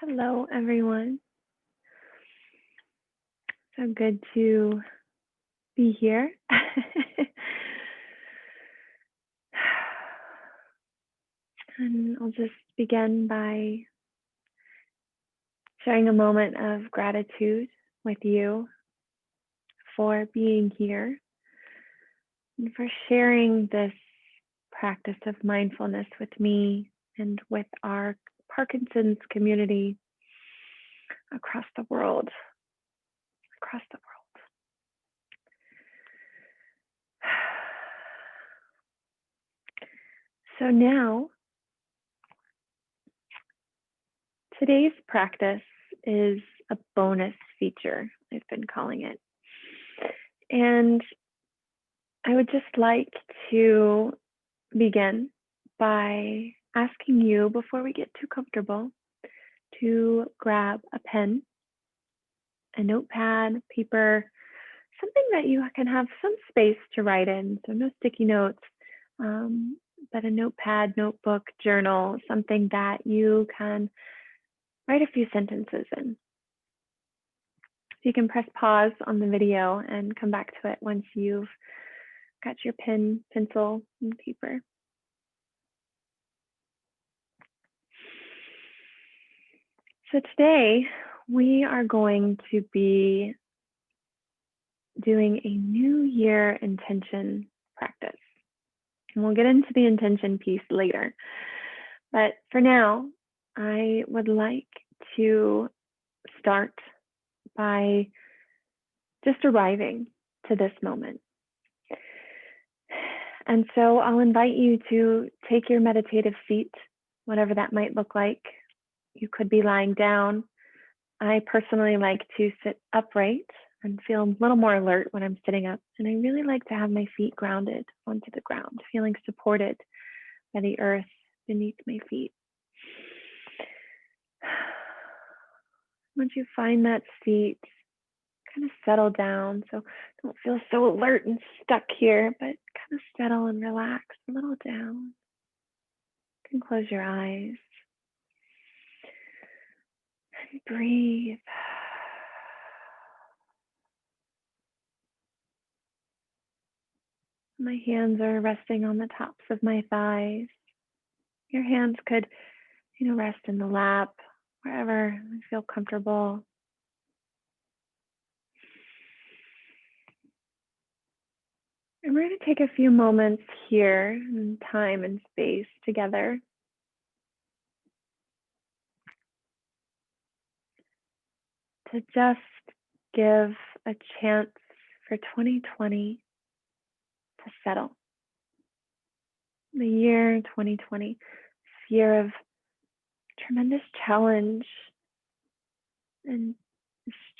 Hello, everyone. So good to be here. And I'll just begin by sharing a moment of gratitude with you for being here and for sharing this practice of mindfulness with me and with our Parkinson's community across the world. Across the world. So now, today's practice is a bonus feature, I've been calling it. And I would just like to begin by asking you, before we get too comfortable, to grab a pen, a notepad, paper, something that you can have some space to write in. So no sticky notes, but a notepad, notebook, journal, something that you can write a few sentences in. So you can press pause on the video and come back to it once you've got your pen, pencil, and paper. So today we are going to be doing a New Year intention practice. And we'll get into the intention piece later. But for now, I would like to start by just arriving to this moment. And so I'll invite you to take your meditative seat, whatever that might look like. You could be lying down. I personally like to sit upright and feel a little more alert when I'm sitting up. And I really like to have my feet grounded onto the ground, feeling supported by the earth beneath my feet. Once you find that seat, kind of settle down. So don't feel so alert and stuck here, but kind of settle and relax a little down. You can close your eyes and breathe. My hands are resting on the tops of my thighs. Your hands could, rest in the lap, wherever you feel comfortable. And we're going to take a few moments here in time and space together to just give a chance for 2020 to settle. The year 2020, this year of tremendous challenge and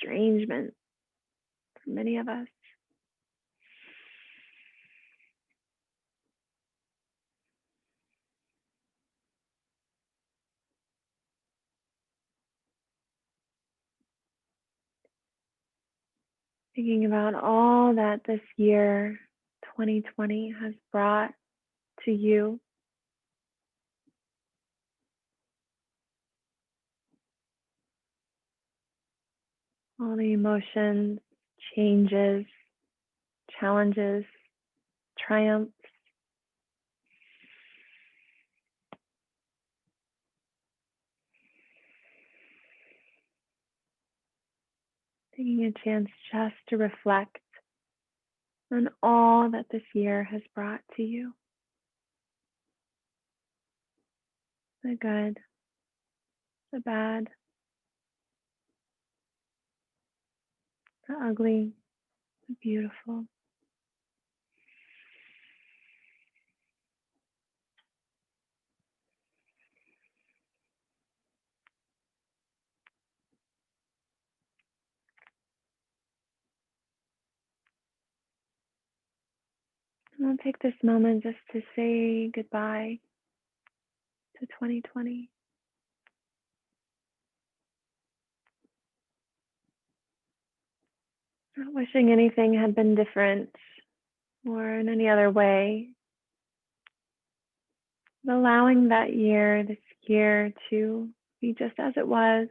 estrangement for many of us. Thinking about all that this year 2020 has brought to you. All the emotions, changes, challenges, triumphs. Taking a chance just to reflect on all that this year has brought to you. The good, the bad, the ugly, the beautiful. And I'll take this moment just to say goodbye to 2020. Not wishing anything had been different or in any other way. But allowing that year, this year, to be just as it was.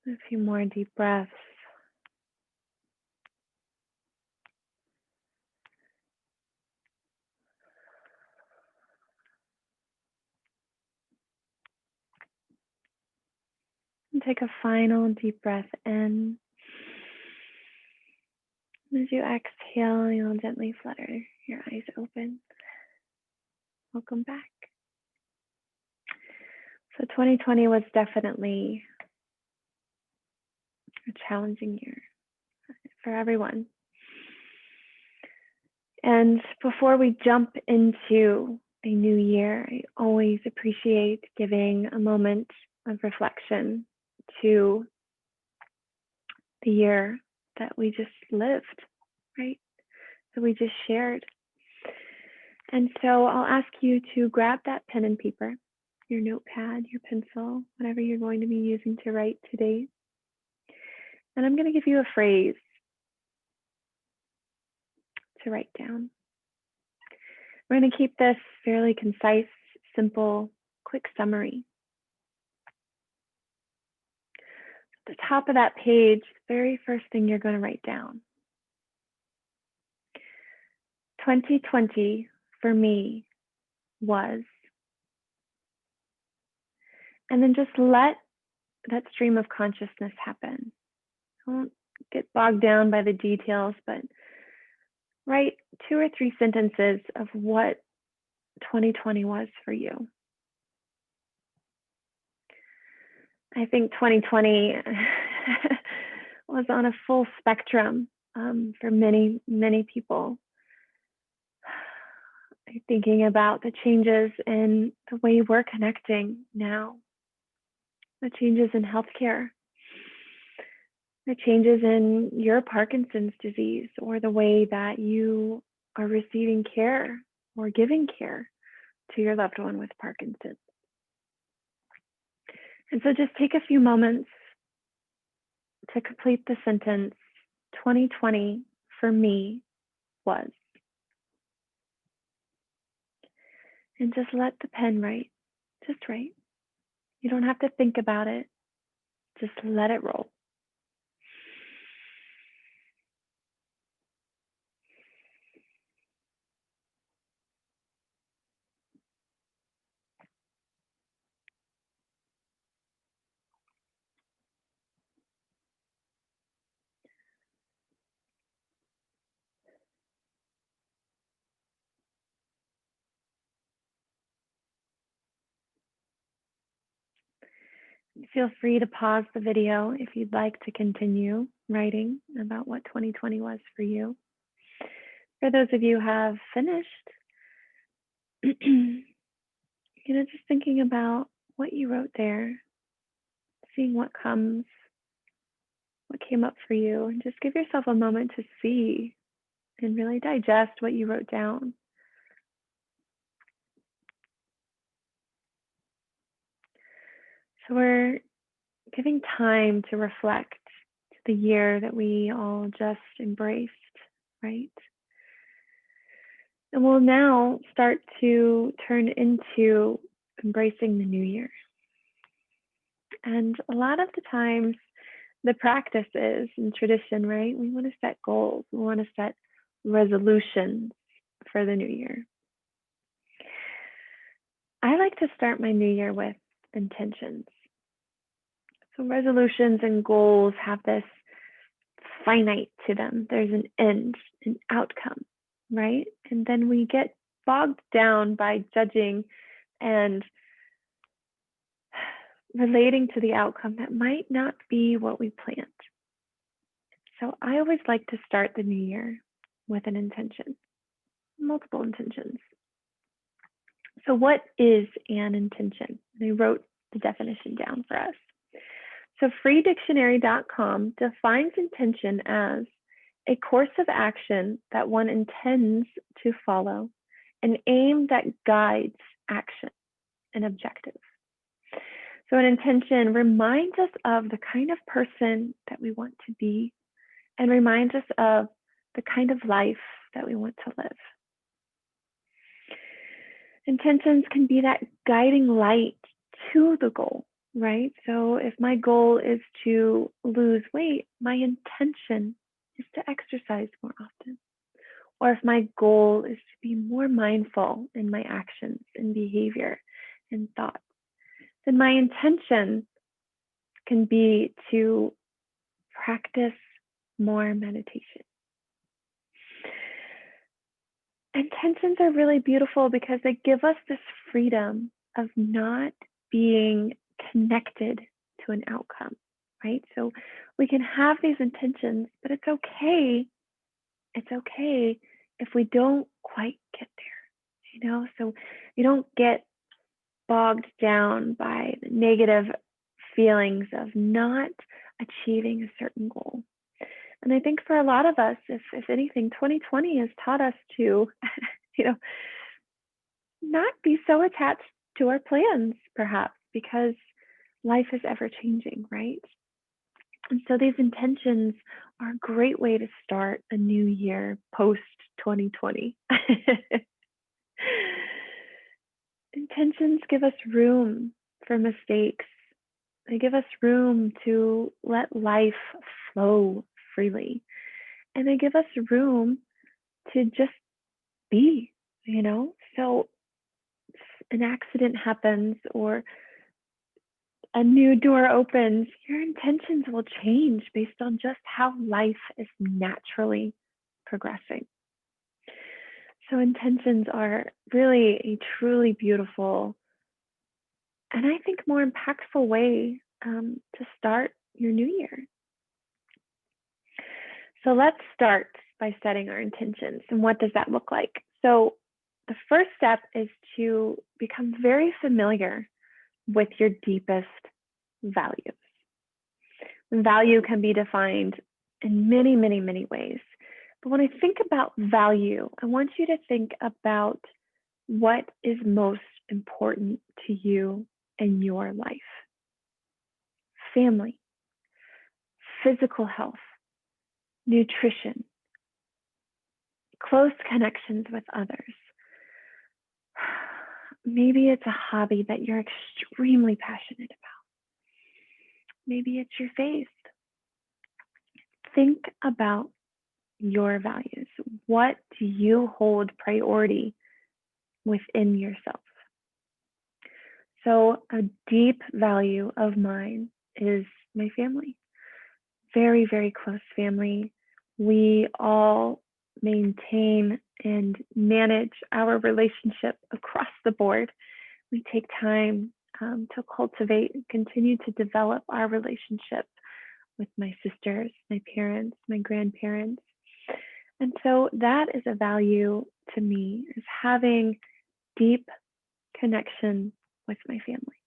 A few more deep breaths. And take a final deep breath in. As you exhale, you'll gently flutter your eyes open. Welcome back. So 2020 was definitely a challenging year for everyone. And before we jump into a new year, I always appreciate giving a moment of reflection to the year that we just lived, right? That we just shared. And so I'll ask you to grab that pen and paper, your notepad, your pencil, whatever you're going to be using to write today. And I'm going to give you a phrase to write down. We're going to keep this fairly concise, simple, quick summary. At the top of that page, the very first thing you're going to write down. 2020 for me was, and then just let that stream of consciousness happen. Don't get bogged down by the details, but write 2 or 3 sentences of what 2020 was for you. I think 2020 was on a full spectrum for many, many people. Thinking about the changes in the way we're connecting now, the changes in healthcare, the changes in your Parkinson's disease, or the way that you are receiving care or giving care to your loved one with Parkinson's. And so just take a few moments to complete the sentence, 2020 for me was. And just let the pen write, just write. You don't have to think about it, just let it roll. Feel free to pause the video if you'd like to continue writing about what 2020 was for you. For those of you who have finished, just thinking about what you wrote there, seeing what comes, what came up for you, and just give yourself a moment to see and really digest what you wrote down. So we're giving time to reflect to the year that we all just embraced, right? And we'll now start to turn into embracing the new year. And a lot of the times, the practice is in tradition, right? We want to set goals. We want to set resolutions for the new year. I like to start my new year with intentions. So resolutions and goals have this finite to them. There's an end, an outcome, right? And then we get bogged down by judging and relating to the outcome that might not be what we planned. So I always like to start the new year with an intention, multiple intentions. So what is an intention? I wrote the definition down for us. So freedictionary.com defines intention as a course of action that one intends to follow, an aim that guides action, an objective. So an intention reminds us of the kind of person that we want to be and reminds us of the kind of life that we want to live. Intentions can be that guiding light to the goal, right? So if my goal is to lose weight, my intention is to exercise more often. Or if my goal is to be more mindful in my actions and behavior and thoughts, then my intention can be to practice more meditation. Intentions are really beautiful because they give us this freedom of not being connected to an outcome, right? So we can have these intentions, but it's okay. It's okay if we don't quite get there, So you don't get bogged down by the negative feelings of not achieving a certain goal. And I think for a lot of us, if anything, 2020 has taught us to, not be so attached to our plans, perhaps, because life is ever changing, right? And so these intentions are a great way to start a new year post 2020. Intentions give us room for mistakes. They give us room to let life flow freely. And they give us room to just be, So an accident happens or a new door opens, your intentions will change based on just how life is naturally progressing. So intentions are really a truly beautiful and I think more impactful way to start your new year. So let's start by setting our intentions. And what does that look like? So the first step is to become very familiar with your deepest values. Value can be defined in many, many, many ways. But when I think about value, I want you to think about what is most important to you in your life. Family, physical health, nutrition, close connections with others. Maybe it's a hobby that you're extremely passionate about. Maybe it's your faith. Think about your values. What do you hold priority within yourself? So a deep value of mine is my family. Very, very close family. We all maintain and manage our relationship across the board. We take time to cultivate and continue to develop our relationship with my sisters, my parents, my grandparents. And so that is a value to me, is having deep connection with my family.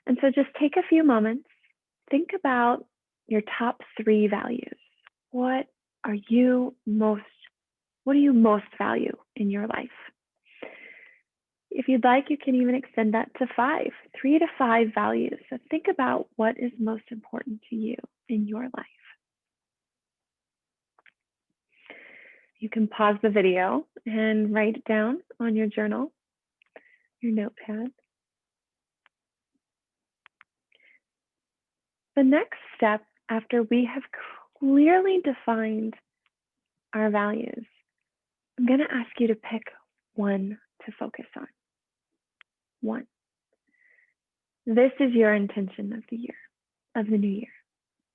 And so just take a few moments, think about your top 3 values. What do you most value in your life? If you'd like, you can even extend that to 5, 3 to 5 values. So think about what is most important to you in your life. You can pause the video and write it down on your journal, your notepad. The next step, after we have clearly defined our values, I'm going to ask you to pick one to focus on. One. This is your intention of the new year.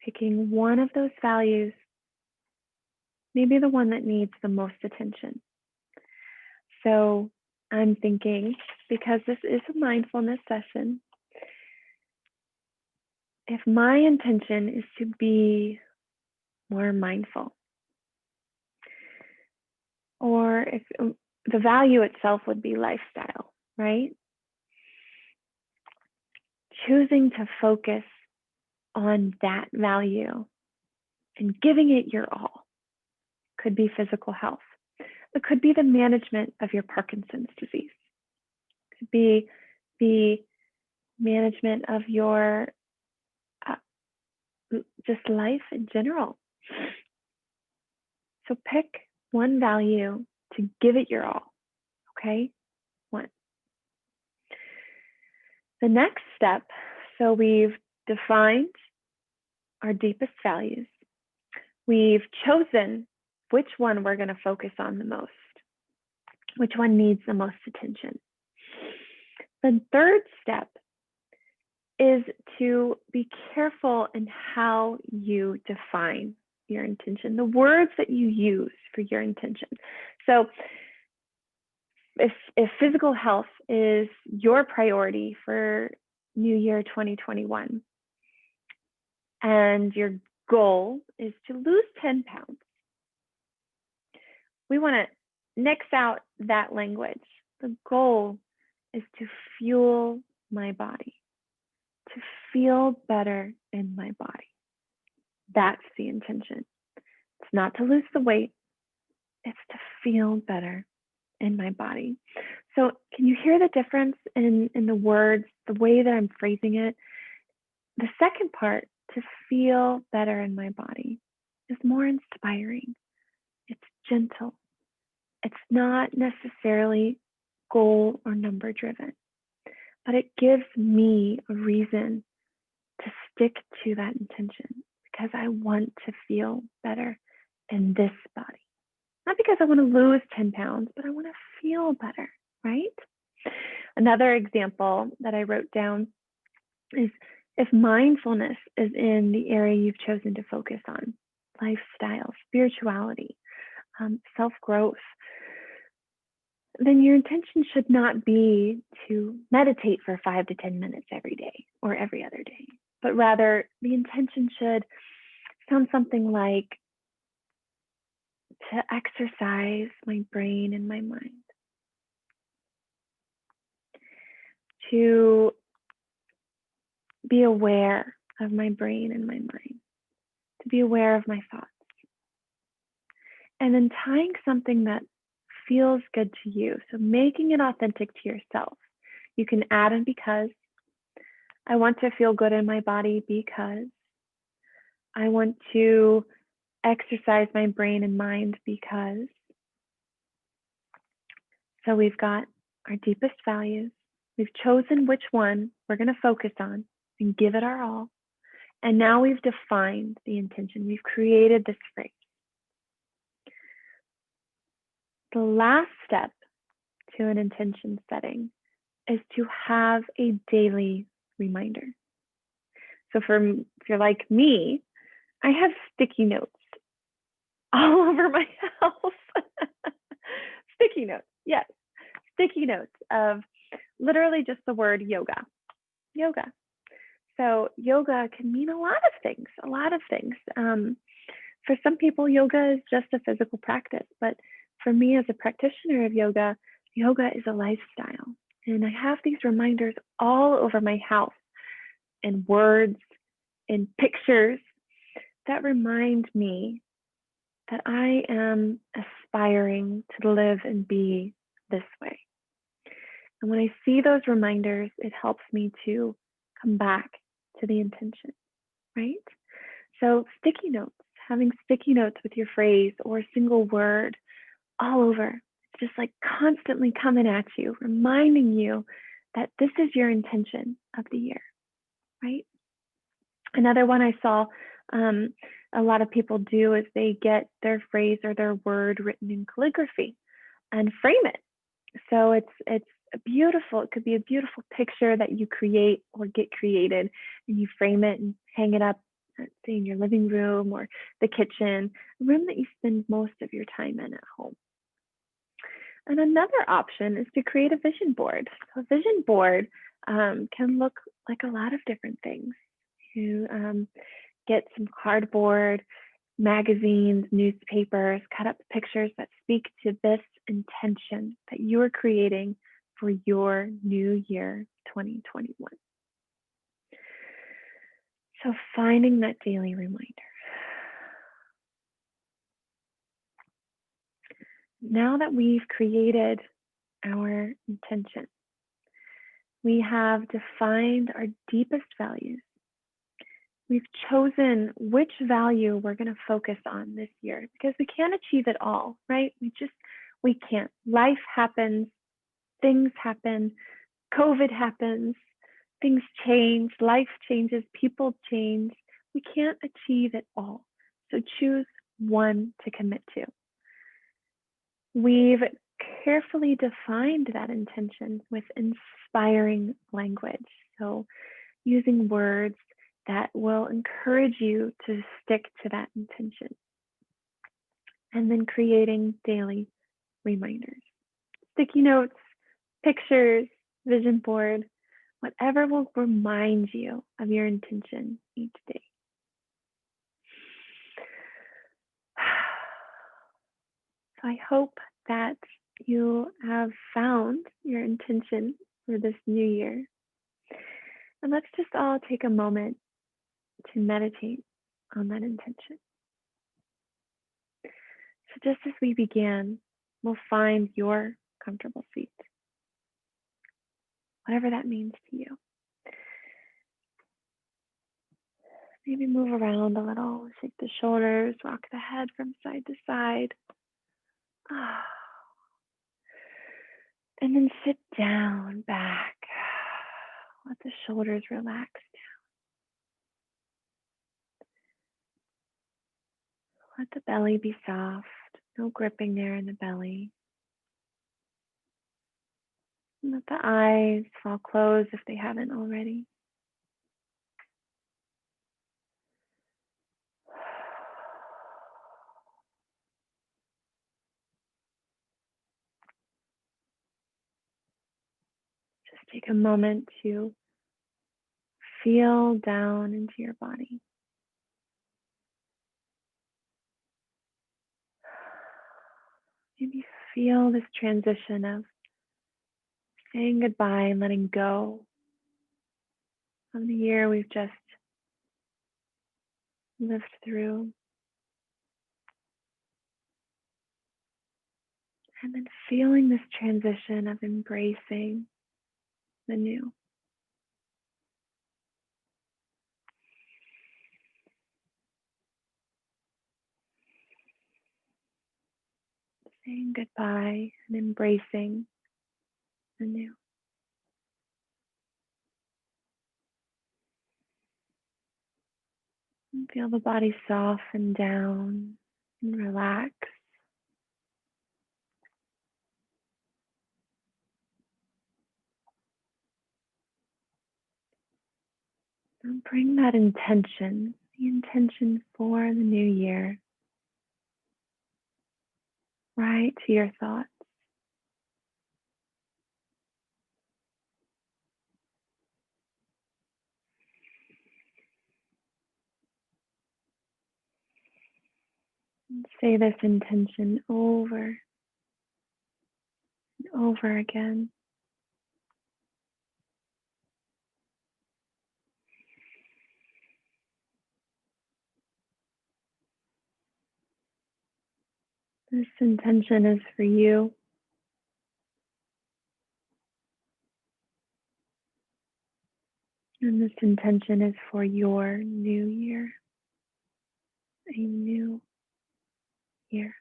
Picking one of those values, maybe the one that needs the most attention. So I'm thinking, because this is a mindfulness session, if my intention is to be more mindful, or if the value itself would be lifestyle, right? Choosing to focus on that value and giving it your all. Could be physical health. It could be the management of your Parkinson's disease. It could be the management of your uh, just life in general. So pick one value to give it your all, okay? One. The next step, so we've defined our deepest values. We've chosen which one we're going to focus on the most, which one needs the most attention. The third step is to be careful in how you define your intention, the words that you use for your intention. So if physical health is your priority for New Year 2021, and your goal is to lose 10 pounds, we want to nix out that language. The goal is to fuel my body, to feel better in my body. That's the intention. It's not to lose the weight, it's to feel better in my body. So can you hear the difference in the words, the way that I'm phrasing it? The second part, to feel better in my body, is more inspiring. It's gentle. It's not necessarily goal or number driven, but it gives me a reason to stick to that intention because I want to feel better in this body. Not because I want to lose 10 pounds, but I want to feel better, right? Another example that I wrote down is if mindfulness is in the area you've chosen to focus on, lifestyle, spirituality, self-growth, then your intention should not be to meditate for 5 to 10 minutes every day or every other day, but rather the intention should sound something like to exercise my brain and my mind, to be aware of my brain and my mind, to be aware of my thoughts. And then tying something that feels good to you. So making it authentic to yourself. You can add in because. I want to feel good in my body because. I want to exercise my brain and mind because. So we've got our deepest values. We've chosen which one we're going to focus on and give it our all. And now we've defined the intention. We've created this phrase. The last step to an intention setting is to have a daily reminder. So if you're like me, I have sticky notes all over my house. Sticky notes, yes. Sticky notes of literally just the word yoga. Yoga. So yoga can mean a lot of things, For some people, yoga is just a physical practice, but for me as a practitioner of yoga, yoga is a lifestyle. And I have these reminders all over my house in words, in pictures that remind me that I am aspiring to live and be this way. And when I see those reminders, it helps me to come back to the intention, right? So sticky notes, having sticky notes with your phrase or a single word all over, it's just like constantly coming at you, reminding you that this is your intention of the year, right? Another one I saw a lot of people do is they get their phrase or their word written in calligraphy and frame it. So it's a beautiful, it could be a beautiful picture that you create or get created, and you frame it and hang it up, say in your living room or the kitchen, a room that you spend most of your time in at home. And another option is to create a vision board. So a vision board can look like a lot of different things. You get some cardboard, magazines, newspapers, cut up pictures that speak to this intention that you are creating for your new year 2021. So finding that daily reminder. Now that we've created our intention, We have defined our deepest values. We've chosen which value we're going to focus on this year because we can't achieve it all, right? We can't. Life happens, things happen, COVID happens, things change, life changes, people change. We can't achieve it all. So choose one to commit to. We've carefully defined that intention with inspiring language. So using words that will encourage you to stick to that intention. And then creating daily reminders, sticky notes, pictures, vision board, whatever will remind you of your intention each day. So I hope that you have found your intention for this new year. And let's just all take a moment to meditate on that intention. So just as we began, we'll find your comfortable seat, whatever that means to you. Maybe move around a little, shake the shoulders, rock the head from side to side. And then sit down back. Let the shoulders relax down. Let the belly be soft. No gripping there in the belly. And let the eyes fall closed if they haven't already. Just take a moment to feel down into your body. Maybe feel this transition of saying goodbye and letting go of the year we've just lived through. And then feeling this transition of embracing the new. Saying goodbye and embracing the new. And feel the body soften down and relax. And bring that intention, the intention for the new year, right to your thoughts. And say this intention over and over again. This intention is for you. And this intention is for your new year. A new year.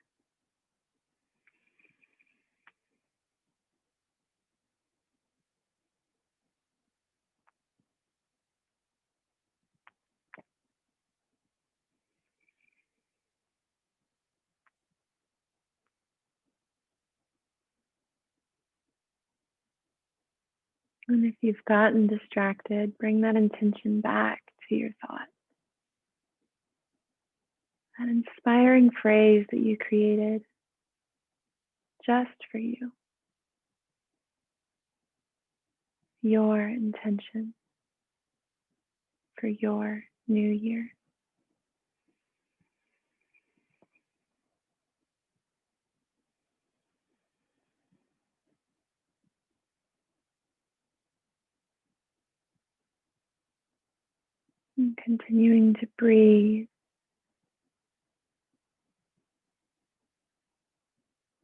And if you've gotten distracted, bring that intention back to your thought. That inspiring phrase that you created just for you. Your intention for your new year. And continuing to breathe.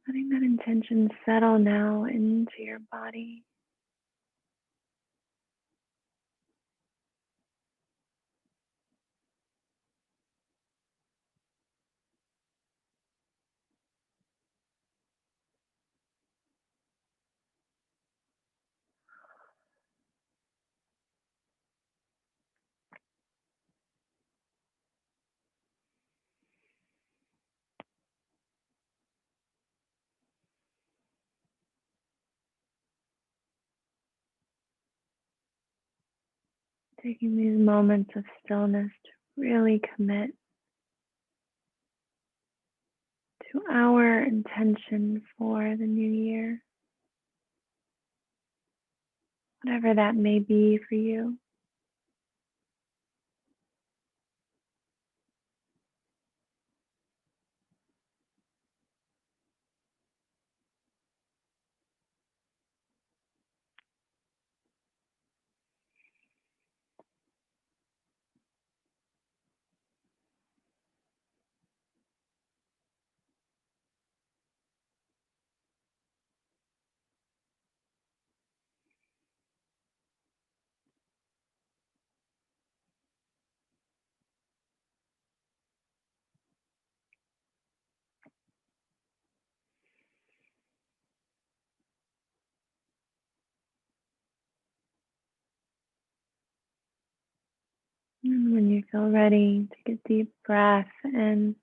Letting that intention settle now into your body. Taking these moments of stillness to really commit to our intention for the new year, whatever that may be for you. And when you feel ready, take a deep breath in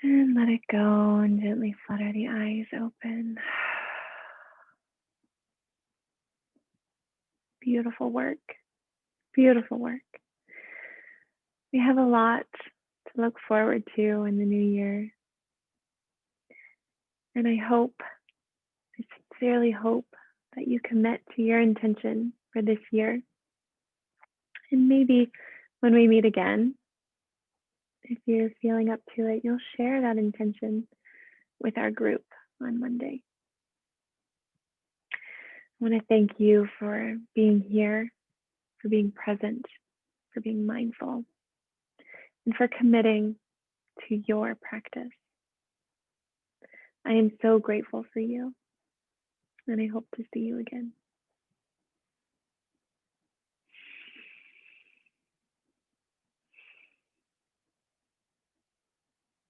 and let it go and gently flutter the eyes open. Beautiful work. Beautiful work. We have a lot to look forward to in the new year. And I sincerely hope that you commit to your intention for this year. And maybe when we meet again, if you're feeling up to it, you'll share that intention with our group on Monday. I want to thank you for being here, for being present, for being mindful, and for committing to your practice. I am so grateful for you, and I hope to see you again.